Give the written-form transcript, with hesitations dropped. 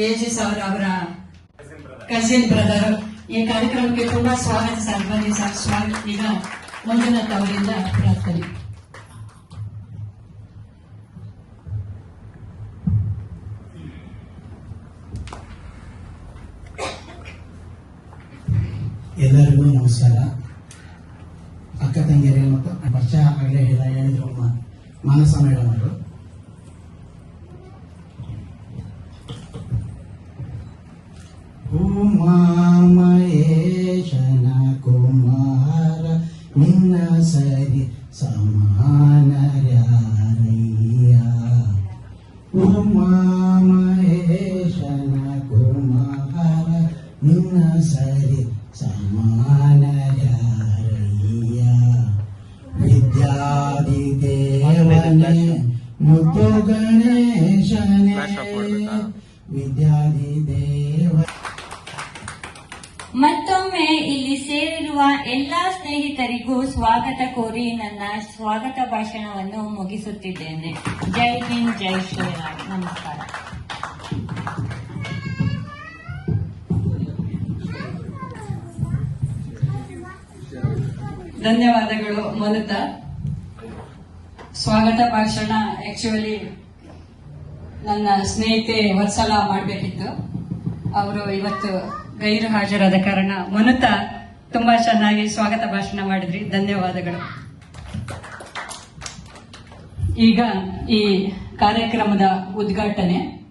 AGS ಅವರ cousin brother. ಈ ಕಾರ್ಯಕ್ರಮಕ್ಕೆ ತುಂಬಾ ಸ್ವಾಗತ ಸರ್. ಬನ್ನಿ ಸರ್, ಸ್ವಾಗತ. ಈಗ ಮಂಜುನಾಥ್ ಅವರಿಂದ ಪ್ರಾರ್ಥನೆ. ಎಲ್ಲರಿಗೂ ನಮಸ್ಕಾರ. ಅಕ್ಕ ತಂಗಿಯರೇ ಮತ್ತು ಪರಿಚಯ ಆಗಲೇ ಹೇಳಿದ್ರು ಮಾನಸ ಮೇಡಮ್ ಅವರು. ಉಮಾಮಹೇಶನ ಕುಮಾರ ನಿನ್ನ ಸರಿ ಸಮಾನರ್ಯಾರಯ್ಯ. ಉಮಾಮಹೇಶನ ಕುಮಾರ ನಿನ್ನ ಸರಿ ಸಮಾನರ್ಯಾರಯ್ಯ. ವಿದ್ಯಾದಿದೇವನೇ ಮುದ್ದು ಗಣೇಶನೇ, ವಿದ್ಯಾದಿದೇವ. ಮತ್ತೊಮ್ಮೆ ಇಲ್ಲಿ ಸೇರಿರುವ ಎಲ್ಲಾ ಸ್ನೇಹಿತರಿಗೂ ಸ್ವಾಗತ ಕೋರಿ ನನ್ನ ಸ್ವಾಗತ ಭಾಷಣವನ್ನು ಮುಗಿಸುತ್ತಿದ್ದೇನೆ. ಜೈ ಹಿಂದ್, ಜೈ ಶ್ರೀರಾಮ್. ನಮಸ್ಕಾರ. ಧನ್ಯವಾದಗಳು ಮನುತಾ. ಸ್ವಾಗತ ಭಾಷಣ ಆಕ್ಚುಲಿ ನನ್ನ ಸ್ನೇಹಿತೆ ವತ್ಸಲ ಮಾಡಬೇಕಿತ್ತು. ಅವರು ಇವತ್ತು ಗೈರು ಹಾಜರಾದ ಕಾರಣ ಮನುತಾ ತುಂಬಾ ಚೆನ್ನಾಗಿ ಸ್ವಾಗತ ಭಾಷಣ ಮಾಡಿದ್ರಿ. ಧನ್ಯವಾದಗಳು. ಈಗ ಈ ಕಾರ್ಯಕ್ರಮದ ಉದ್ಘಾಟನೆ